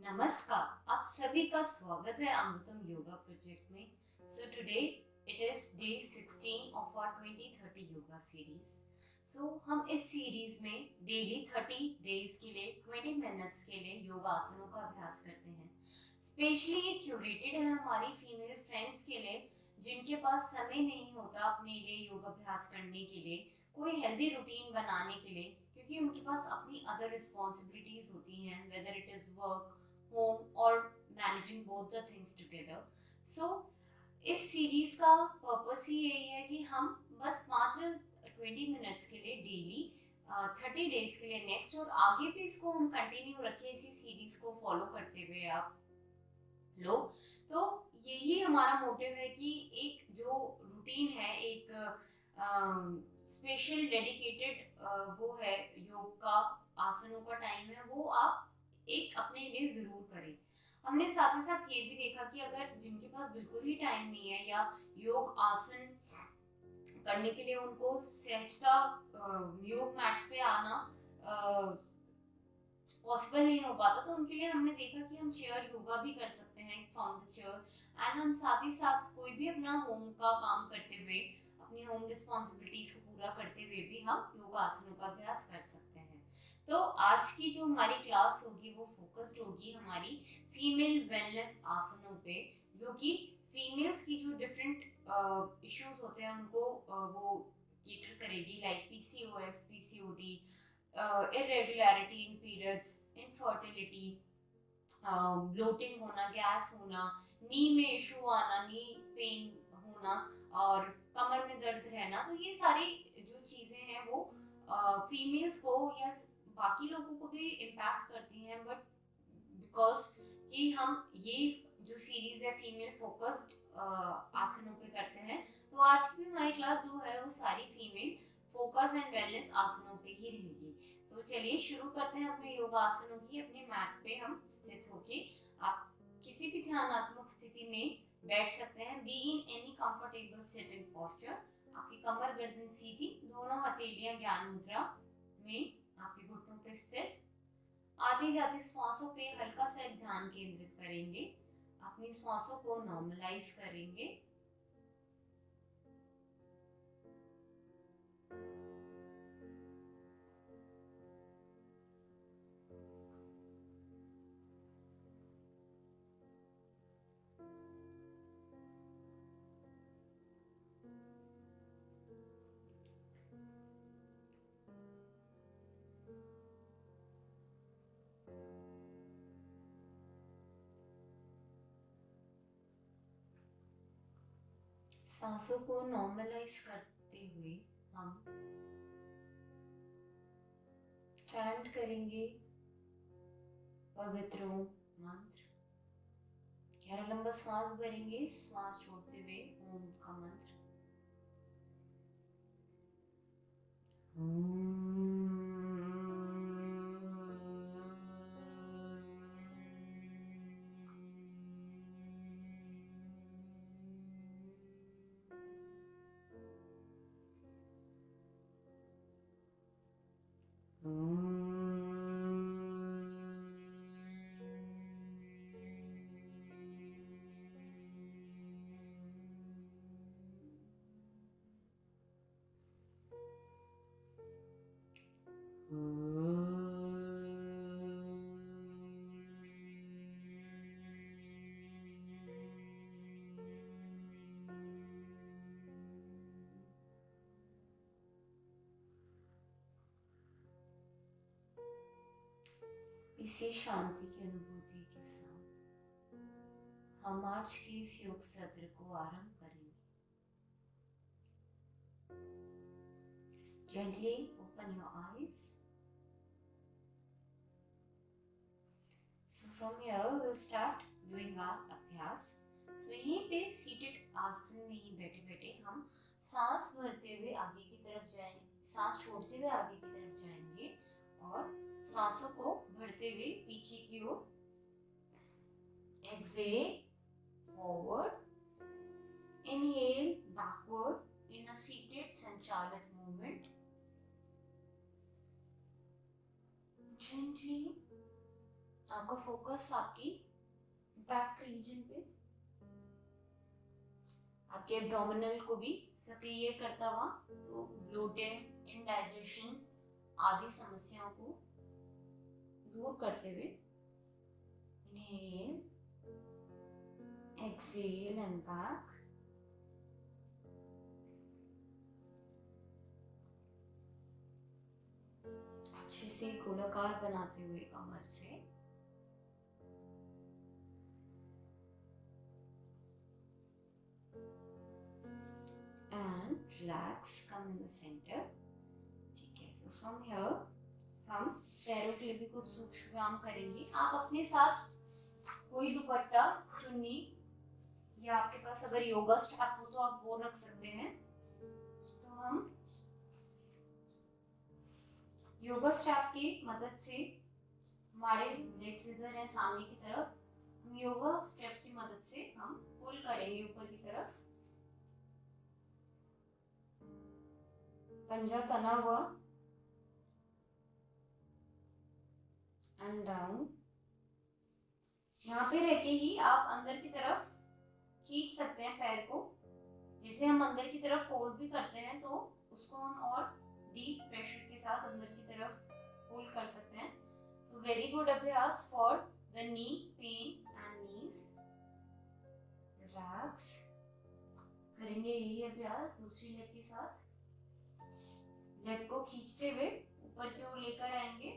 नमस्कार, आप सभी का स्वागत है अमृतम योगा प्रोजेक्ट में। So today it is day 16 of our 2030 yoga series. हम इस सीरीज में डेली 30 डेज के लिए 20 मिनट्स के लिए योगासनों का अभ्यास करते हैं। स्पेशली ये क्यूरेटेड है हमारी फीमेल फ्रेंड्स के लिए जिनके पास समय नहीं होता अपने लिए योगाभ्यास करने के लिए, कोई हेल्दी रूटीन बनाने के लिए, क्योंकि उनके पास अपनी अदर रिस्पॉन्सिबिलिटीज होती हैं, whether it is work, home or managing both the things together. So इस सीरीज का पर्पस ही यही है कि हम बस मात्र 20 मिनट्स के लिए डेली 30 डेज के लिए नेक्स्ट और आगे भी इसको हम कंटिन्यू रखें, इसी सीरीज को फॉलो करते हुए आप लोग। तो यही हमारा मोटिव है कि एक जो रूटीन है, एक स्पेशल डेडिकेटेड वो है योग का, आसनों का टाइम है, वो आप एक अपने लिए जरूर करें। हमने साथ ही साथ ये भी देखा कि अगर जिनके पास बिल्कुल ही टाइम नहीं है या योग आसन करने के लिए उनको सहजता योग मैट्स पे आना पॉसिबल नहीं हो पाता, तो उनके लिए हमने देखा कि हम चेयर योगा भी कर सकते हैं फ्रॉम द चेयर। एंड हम साथ ही साथ कोई भी अपना होम का काम करते हुए, अपनी होम रिस्पॉन्सिबिलिटीज को पूरा करते हुए भी हम योगा आसनों का अभ्यास कर सकते हैं। तो आज की जो हमारी क्लास होगी वो फोकस्ड होगी हमारी फीमेल वेलनेस आसनों पे, जो कि फीमेल्स की जो डिफरेंट इश्यूज होते हैं उनको वो केटर करेगी, like PCOS, PCOD, irregularity in periods, infertility, bloating होना, गैस होना, नी में इशू आना, नी पेन होना और कमर में दर्द रहना। तो ये सारी जो चीज़ें हैं वो फीमेल्स को या बाकी लोगों को भी इम्पैक्ट करती हैं, बट बिकॉज कि हम ये जो सीरीज है फीमेल फोकस्ड आसनों पे करते हैं, तो आज की भी हमारी क्लास जो है वो सारी फीमेल फोकस एंड वेलनेस आसनों पे ही रहेगी। तो चलिए शुरू करते हैं अपने योगा आसनों की। अपने मैट पे हम स्थित होके आप किसी भी ध्यानात्मक स्थिति में बैठ सकते हैं। Be in any comfortable sitting posture. आपकी कमर गर्दन सीधी, दोनों हथेलियां ज्ञान मुद्रा में आपके घुटनों पे स्थित। आती जाती श्वासों पे हल्का सा एक ध्यान केंद्रित करेंगे, अपनी श्वासों को नॉर्मलाइज करेंगे। सांसों को नॉर्मलाइज करते हुए हम चैंट करेंगे पवित्र ओम मंत्र। गहरा लंबा श्वास भरेंगे, श्वास छोड़ते हुए ओम का मंत्र। इसी शांति की अनुभूति के साथ हम आज के इस योग सत्र को आरंभ करेंगे। Gently open your eyes. So from here we'll start doing our अभ्यास। So यहीं पे सीटेड आसन में ही बैठे बैठे हम सांस भरते हुए आगे की तरफ जाएंगे, सांस छोड़ते हुए आगे की तरफ जाएंगे और सांसों को भरते हुए पीछे की ओर। एक्सहेल फॉरवर्ड, इनहेल बैकवर्ड इन अ सीटेड संचालित मूवमेंट। Gently आपका फोकस आपकी बैक रीजन पे, आपके एब्डोमिनल को भी सक्रिय करता हुआ, तो ब्लोटिंग, इंडाइजेशन आदि समस्याओं को दूर करते हुए इनहेल, एक्सेल एंड बैक। अच्छे से गोलाकार बनाते हुए कमर से, and relax, come in the center। ठीक है, so from here हम पैरों के लिए भी कुछ सूक्ष्म व्यायाम करेंगे। आप अपने साथ कोई दुपट्टा, चुन्नी या आपके पास अगर योगा स्ट्रैप हो तो आप वो रख सकते हैं। तो हम योगा स्ट्रैप की मदद से, हमारे लेग सीजर है सामने की तरफ, हम योगा स्ट्रैप की मदद से हम पुल करेंगे ऊपर की तरफ, पंजा तना हुआ एंड डाउन। यहाँ पे रह के ही आप अंदर की तरफ खींच सकते हैं पैर को, जिसे हम अंदर की तरफ फोल्ड भी करते हैं, तो उसको हम और डीप प्रेशर के साथ अंदर की तरफ फोल्ड कर सकते हैं। सो वेरी गुड अभ्यास for the knee pain and knees. Relax करेंगे यही अभ्यास दूसरी लेग के साथ। लेग को खींचते हुए ऊपर की ओर लेकर आएंगे,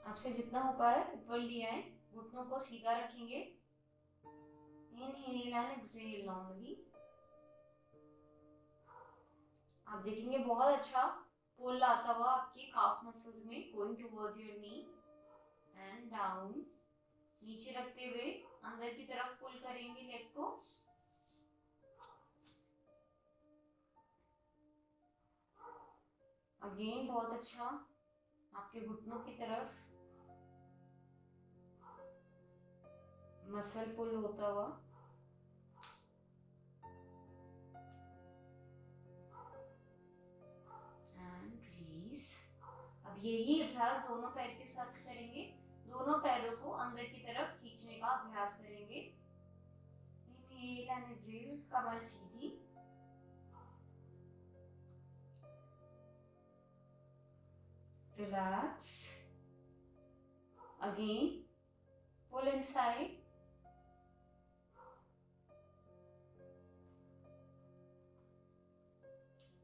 आपसे जितना हो पाए ऊपर ले आए, घुटनों को सीधा रखेंगे। Inhale and exhale normally. आप देखेंगे बहुत अच्छा पुल आता हुआ आपके काफ मसल्स में, going towards your knee and down. नीचे रखते हुए अंदर की तरफ पुल करेंगे लेग को। अगेन बहुत अच्छा, आपके घुटनों की तरफ मसल पुल होता हुआ। And release. अब यही अभ्यास दोनों पैर के साथ करेंगे। दोनों पैरों को अंदर की तरफ खींचने का अभ्यास करेंगे। इनहेल एंड एक्सहेल, कमर सीधी। Relax. Again pull inside.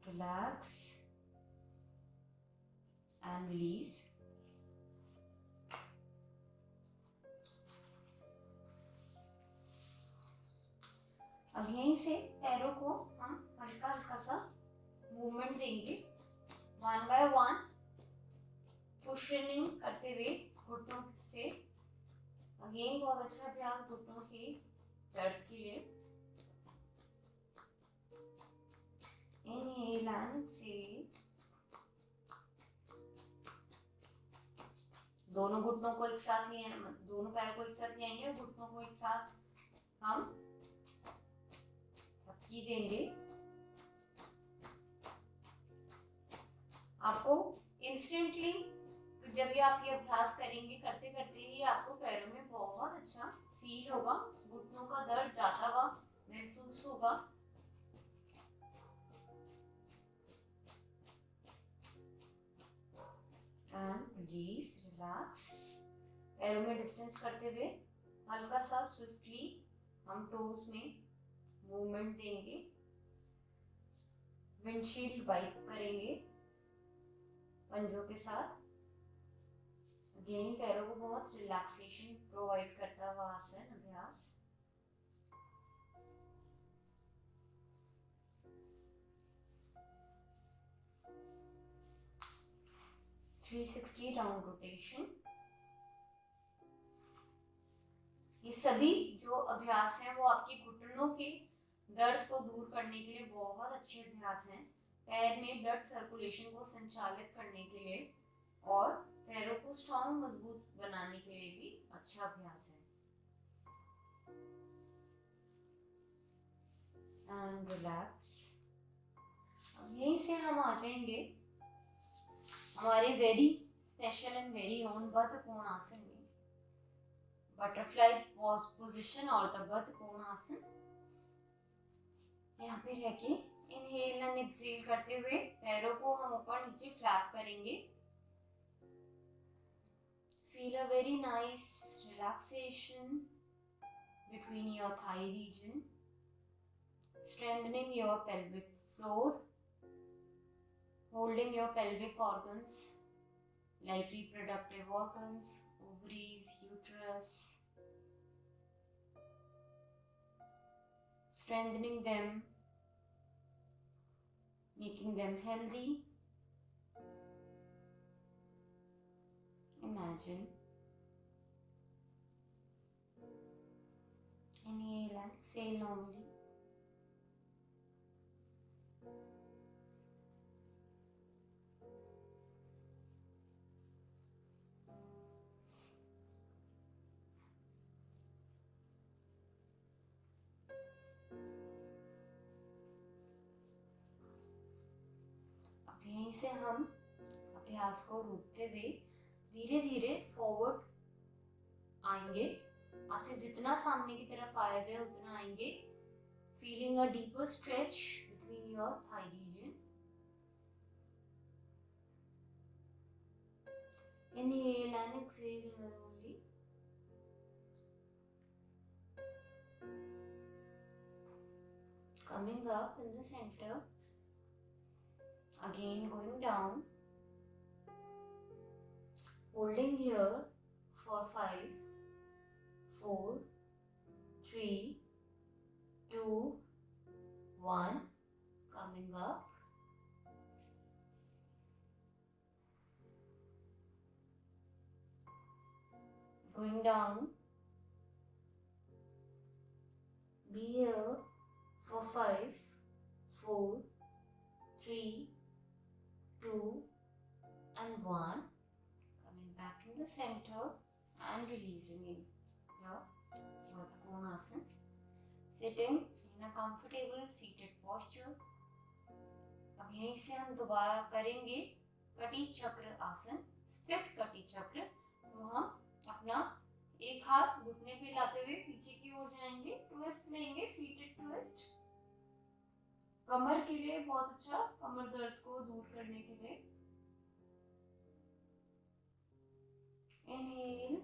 Relax and release। अब यहीं से पैरों को हम हल्का हल्का सा मूवमेंट देंगे, वन बाय वन कुशनिंग करते हुए घुटनों से। अगेन बहुत अच्छा अभ्यास घुटनों के दर्द के लिए। Inhale and exhale। दोनों घुटनों को एक साथ ले, दोनों पैरों को एक साथ ले आएंगे और घुटनों को एक साथ हम थपकी देंगे। आपको इंस्टेंटली जब भी आप ये अभ्यास करेंगे, करते करते ही आपको पैरों में बहुत अच्छा फील होगा, घुटनों का दर्द जाता हुआ महसूस होगा। And release, relax. पैरों में डिस्टेंस करते हुए हल्का सा स्विफ्टली हम टोज में मूवमेंट देंगे। विंडशील्ड वाइप करेंगे पंजों के साथ। अगेन पैरों को बहुत रिलैक्सेशन प्रोवाइड करता हुआ आसन अभ्यास। Three 360 round rotation. ये सभी जो अभ्यास हैं वो आपके घुटनों के दर्द को दूर करने के लिए बहुत अच्छे अभ्यास हैं। पैर में ब्लड सर्कुलेशन को संचालित करने के लिए और पैरों को स्ट्रॉन्ग मजबूत बनाने के लिए भी अच्छा अभ्यास है। And relax. अब यहीं से हम आ जाएंगे हमारे very special and very own बद्ध कोणासन में, बटरफ्लाई पोजीशन और द बद्ध कोणासन। यहाँ पे रह के इनहेल एंड एक्सहेल करते हुए पैरों को हम ऊपर नीचे फ्लैप करेंगे। Feel a very nice relaxation between your thigh region, strengthening your pelvic floor, holding your pelvic organs like reproductive organs, ovaries, uterus, strengthening them, making them healthy. Imagine. Inhale and exhale normally. अब यहीं से हम अभ्यास को रोकते हुए धीरे धीरे फॉरवर्ड आएंगे। आपसे जितना सामने की तरफ आया जाए उतना आएंगे। Feeling a deeper stretch between your thigh region. Inhale and exhale here only. Coming up in the center. Again going down. Holding here for 5, 4, 3, 2, 1. Coming up. Going down. Be here for 5, 4, 3, 2, and 1. Coming back in the center and releasing in the Urdhva Konasana. Sitting in a comfortable seated posture. अब यहीं से हम दोबारा करेंगे कटी चक्र आसन, स्थित कटी चक्र। तो हम अपना एक हाथ घुटने पे लाते हुए पीछे की ओर जाएंगे, ट्विस्ट लेंगे, सीटेड ट्विस्ट। कमर के लिए बहुत अच्छा, कमर दर्द को दूर करने के लिए। Inhale,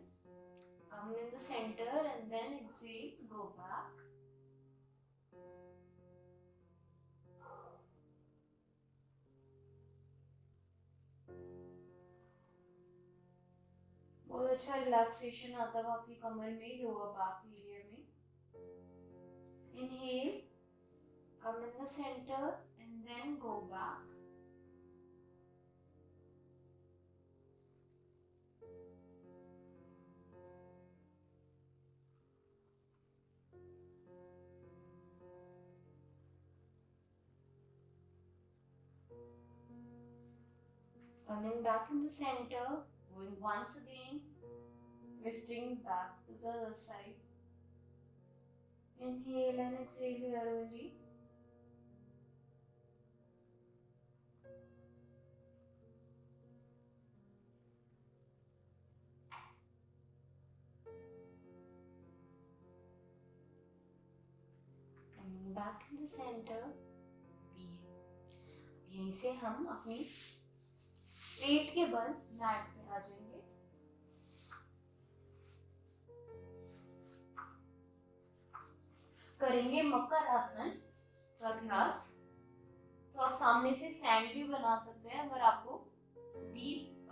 come in the center and then exhale, go back. बहुत अच्छा रिलैक्सेशन आता है आपकी कमर में, लोअर बैक एरिया में। Inhale, come in the center and then go back. Coming back in the center, going once again, twisting back to the other side. Inhale and exhale here only. Coming back in the center. यहीं से हम अपनी पेट के बल mat पे आ जाएंगे। करेंगे मकर आसन का अभ्यास। तो आप सामने से स्टैंड भी बना सकते हैं अगर आपको डीप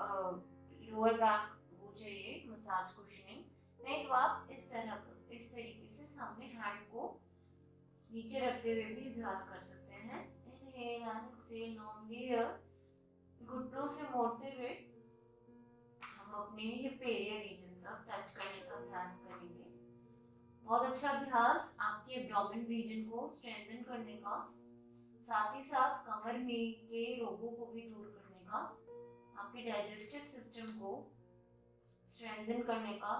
लोअर बैक वो चाहिए, मसाज कुशनिंग। नहीं तो आप इस तरीके से सामने हैंड को नीचे रखते हुए भी अभ्यास कर सकते हैं। Inhale and exhale normally here. घुटनों से मोड़ते हुए हम अपने हिप एरिया रीजन तक टच करने का अभ्यास करेंगे। बहुत अच्छा अभ्यास आपके एब्डोमेन रीजन को स्ट्रेंथन करने का, साथ ही साथ कमर में के रोगों को भी दूर करने का, आपके डाइजेस्टिव सिस्टम को स्ट्रेंथन करने का,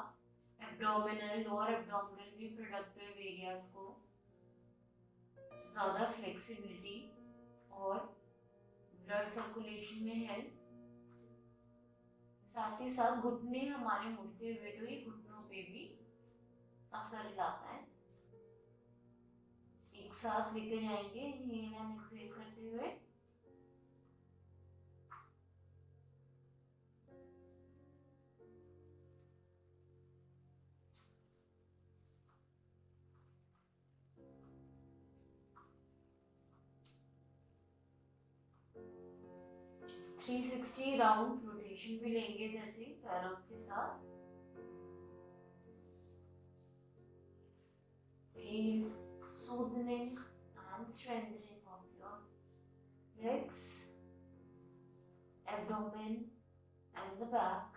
abdominal, lower abdominal reproductive areas को ज़्यादा फ्लेक्सिबिलिटी और ब्लड सर्कुलेशन में हेल्प, साथ ही साथ घुटने हमारे मुड़ते हुए तो ये घुटनों पे भी असर लाता है। एक साथ लेके जाएंगे इनहेल एंड एक्सहेल करते हुए। थ्री 360 राउंड रोटेशन भी लेंगे इधर से पैरों के साथ। Feel soothing and strengthening of your legs, abdomen and the back.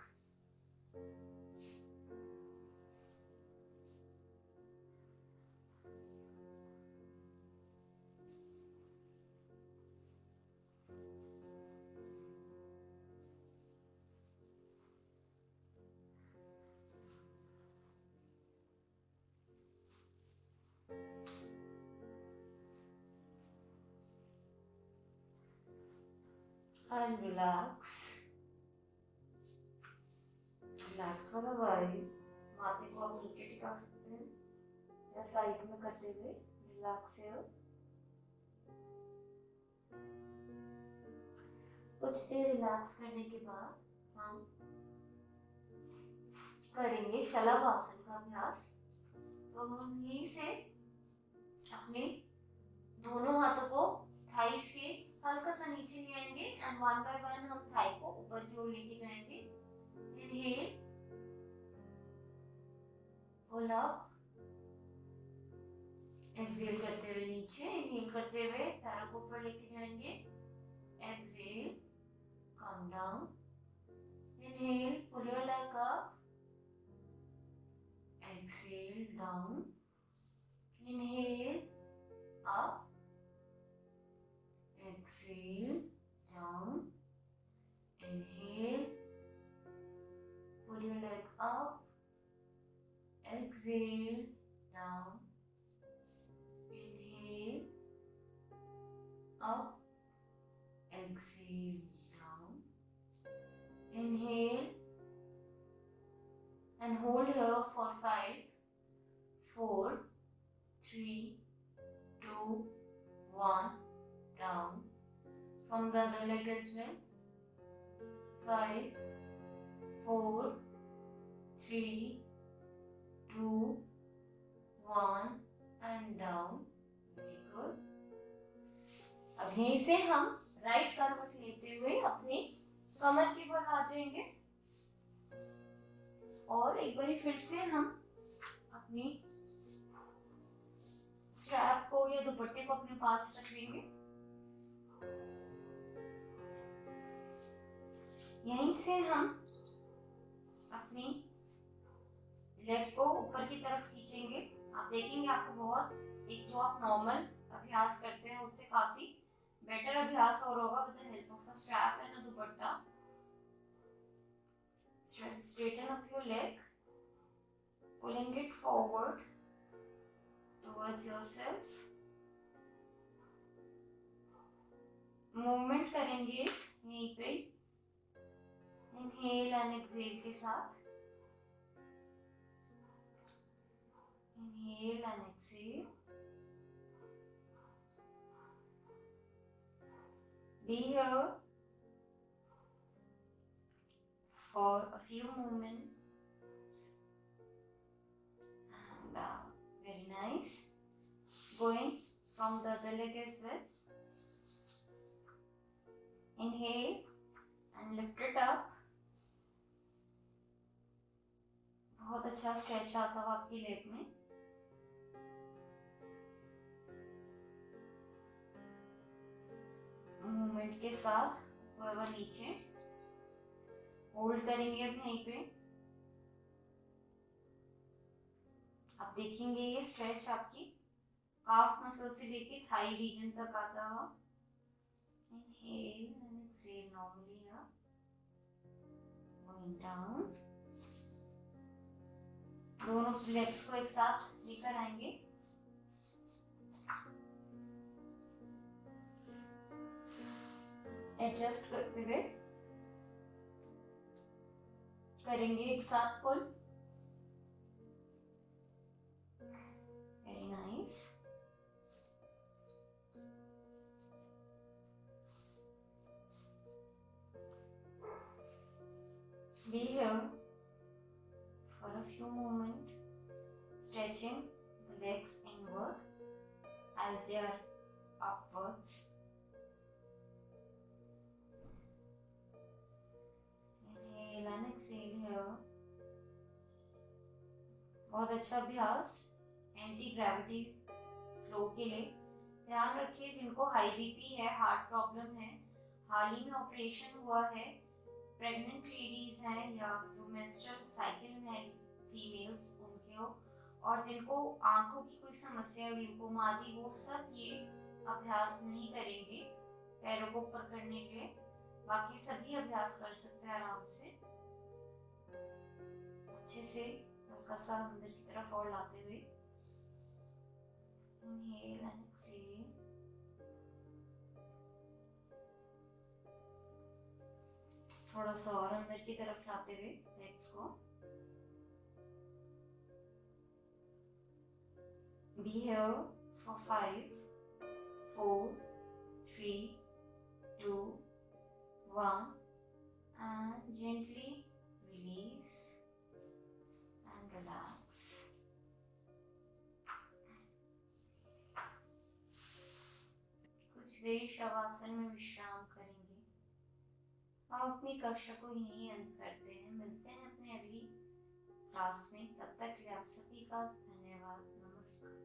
And relax. Relax for a while. माथे को आप नीचे टिका सकते हैं या साइड में करते हुए रिलैक्स है। कुछ देर रिलैक्स करने के बाद हम करेंगे शलभासन का अभ्यास। तो हम यहीं से अपने दोनों हाथों को थाइस के हल्का सा नीचे ले आएंगे एंड वन बाय वन हम थाई को ऊपर की ओर लेके जाएंगे। इनहेल, पुल अप, एक्सहेल करते हुए नीचे, इनहेल करते हुए पैरों को ऊपर लेके जाएंगे, exhale, come down, inhale, pull your leg up, exhale, down, inhale, up, exhale, down, inhale, pull your leg up, exhale, down, inhale, up, exhale, down, inhale, and hold here for 5, 4, 3, 2, 1, down. From the other leg as well. 5, 4, 3, 2, 1 and down. Very good. अब यहीं से हम right करवट लेते हुए अपनी कमर के बल आ जाएंगे और एक बार फिर से हम अपनी स्ट्रैप को या दुपट्टे को अपने पास रख लेंगे। यहीं से हम अपनी लेग को ऊपर की तरफ खींचेंगे। आप देखेंगे आपको बहुत एक जो आप नॉर्मल अभ्यास करते हैं उससे काफी बेटर अभ्यास और होगा with the help of a strap and a dupatta. Straighten up your leg, pulling it forward towards yourself. Movement करेंगे यहीं पे इनहेल एंड एक्सहेल के साथ। Inhale and exhale. Be here for a few moments and very nice. Going from the other leg as well. Inhale and lift it up. बहुत अच्छा stretch आता है आपकी लेग में। मूवमेंट के साथ ऊपर व नीचे होल्ड करेंगे अब यहीं पे। आप देखेंगे ये स्ट्रेच आपकी काफ मसल से लेके थाई रीजन तक आता हुआ। Inhale and exhale normally here. Going down. दोनों लेग्स को एक साथ लेकर आएंगे। एडजस्ट करते हुए करेंगे एक साथ पुल। Very nice. Be here for a few moments, stretching the legs inward as they are upwards. Inhale and exhale here. बहुत अच्छा अभ्यास एंटी ग्रेविटी फ्लो के लिए। ध्यान रखिए जिनको हाई बीपी है, हार्ट प्रॉब्लम है, हाल ही में ऑपरेशन हुआ है, प्रेग्नेंट लेडीज हैं या जो मेंस्ट्रुअल साइकिल में है फीमेल्स उनके हो, और जिनको आंखों की कोई समस्या है, ग्लूकोमा आदि, वो सब ये अभ्यास नहीं करेंगे पैरों को ऊपर करने के लिए। बाकी सभी अभ्यास कर सकते हैं आराम से, अच्छे से हल्का सा अंदर की तरफ और लाते हुए। Inhale and exhale. थोड़ा सा और अंदर की तरफ लाते हुए लेग्स को। Be here for 5, 4, 3, 2, 1 and gently release and relax. कुछ देर शवासन में विश्राम करेंगे। अब अपनी कक्षा को यहीं अंत करते हैं। मिलते हैं अपने अगली क्लास में। तब तक के लिए आप सभी का धन्यवाद। नमस्कार।